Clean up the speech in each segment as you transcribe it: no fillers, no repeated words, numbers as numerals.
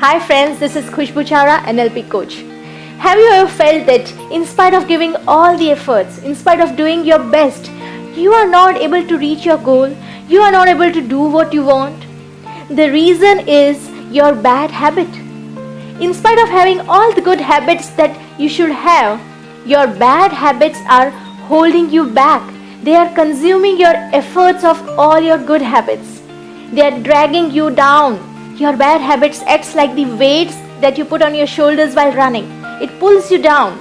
Hi friends, this is Khushbu Chawla, NLP coach. Have you ever felt that in spite of giving all the efforts, in spite of doing your best, you are not able to reach your goal, you are not able to do what you want? The reason is your bad habit. In spite of having all the good habits that you should have, your bad habits are holding you back. They are consuming your efforts of all your good habits. They are dragging you down. Your bad habits acts like the weights that you put on your shoulders while running. It pulls you down,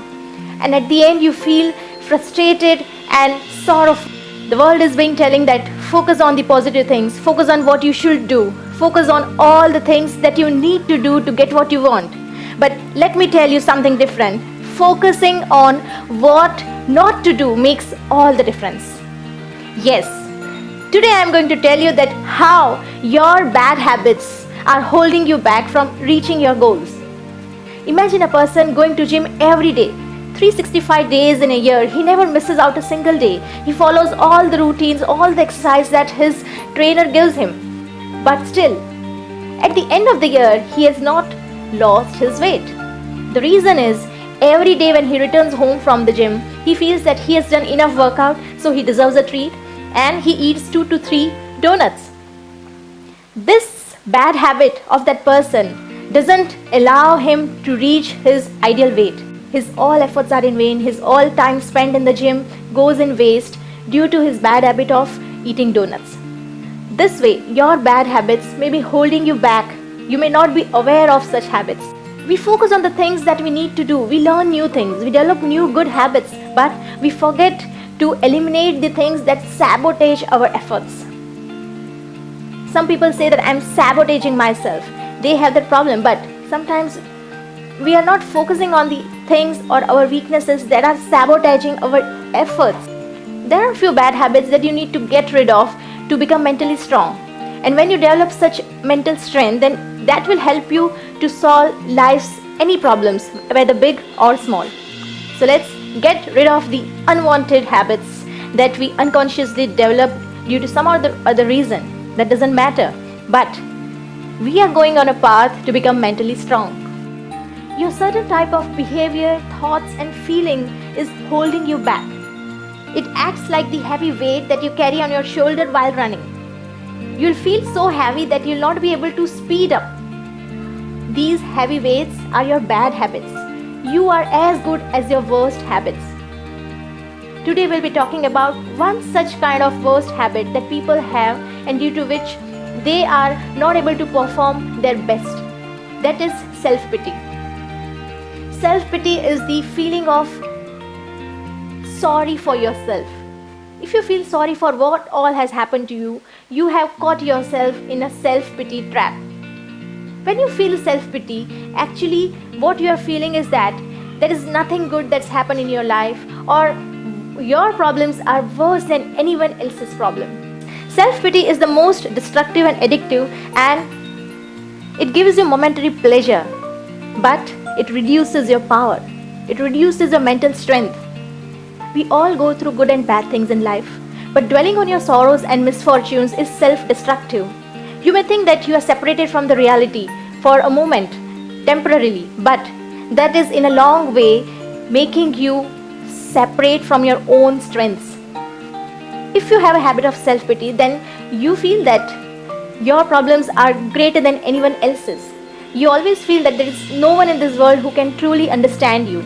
and at the end you feel frustrated and sorrowful. The world is being telling that focus on the positive things, focus on what you should do, focus on all the things that you need to do to get what you want. But let me tell you something different. Focusing on what not to do makes all the difference. Yes, today I am going to tell you that how your bad habits are holding you back from reaching your goals. Imagine a person going to gym every day, 365 days in a year. He never misses out a single day. He follows all the routines, all the exercise that his trainer gives him. But still, at the end of the year, he has not lost his weight. The reason is, every day when he returns home from the gym, he feels that he has done enough workout, so he deserves a treat, and he eats 2 to 3 donuts. This bad habit of that person doesn't allow him to reach his ideal weight. His all efforts are in vain, his all time spent in the gym goes in waste due to his bad habit of eating donuts. This way, your bad habits may be holding you back. You may not be aware of such habits. We focus on the things that we need to do. We learn new things. We develop new good habits. But we forget to eliminate the things that sabotage our efforts. Some people say that I'm sabotaging myself. They have that problem. But sometimes we are not focusing on the things or our weaknesses that are sabotaging our efforts. There are a few bad habits that you need to get rid of to become mentally strong. And when you develop such mental strength, then that will help you to solve life's any problems, whether big or small. So let's get rid of the unwanted habits that we unconsciously develop due to some other reason. That doesn't matter. But we are going on a path to become mentally strong. Your certain type of behavior, thoughts and feeling is holding you back. It acts like the heavy weight that you carry on your shoulder while running. You'll feel so heavy that you'll not be able to speed up. These heavy weights are your bad habits. You are as good as your worst habits. Today we'll be talking about one such kind of worst habit that people have and due to which they are not able to perform their best. That is self-pity. Self-pity is the feeling of sorry for yourself. If you feel sorry for what all has happened to you, you have caught yourself in a self-pity trap. When you feel self-pity, actually what you are feeling is that there is nothing good that's happened in your life, or your problems are worse than anyone else's problem. Self-pity is the most destructive and addictive, and it gives you momentary pleasure, but it reduces your power. It reduces your mental strength. We all go through good and bad things in life, but dwelling on your sorrows and misfortunes is self-destructive. You may think that you are separated from the reality for a moment, temporarily, but that is in a long way making you separate from your own strengths. If you have a habit of self-pity, then you feel that your problems are greater than anyone else's. You always feel that there is no one in this world who can truly understand you.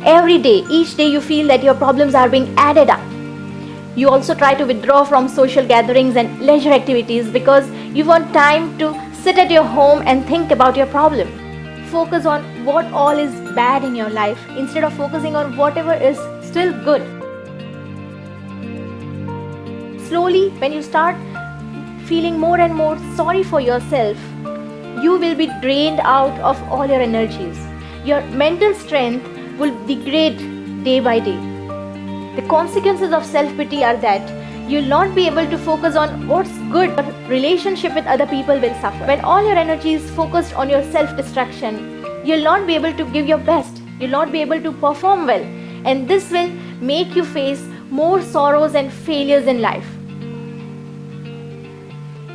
Every day, each day you feel that your problems are being added up. You also try to withdraw from social gatherings and leisure activities because you want time to sit at your home and think about your problem. Focus on what all is bad in your life instead of focusing on whatever is still good. Slowly, when you start feeling more and more sorry for yourself, you will be drained out of all your energies. Your mental strength will degrade day by day. The consequences of self-pity are that you'll not be able to focus on what's good. Your relationship with other people will suffer. When all your energy is focused on your self-destruction, you'll not be able to give your best. You'll not be able to perform well. And this will make you face more sorrows and failures in life.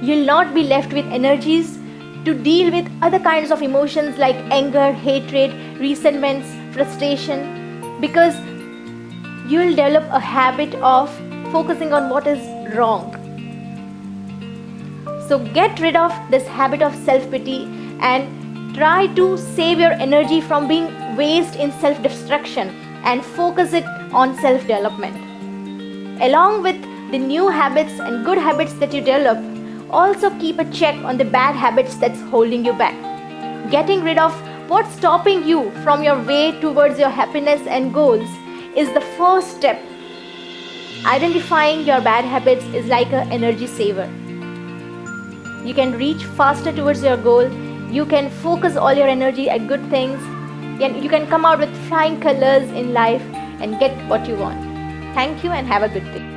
You'll not be left with energies to deal with other kinds of emotions like anger, hatred, resentments, frustration, because you will develop a habit of focusing on what is wrong. So get rid of this habit of self-pity and try to save your energy from being wasted in self-destruction and focus it on self-development. Along with the new habits and good habits that you develop, also keep a check on the bad habits that's holding you back. Getting rid of what's stopping you from your way towards your happiness and goals is the first step. Identifying your bad habits is like an energy saver. You can reach faster towards your goal. You can focus all your energy at good things. You can come out with flying colors in life and get what you want. Thank you and have a good day.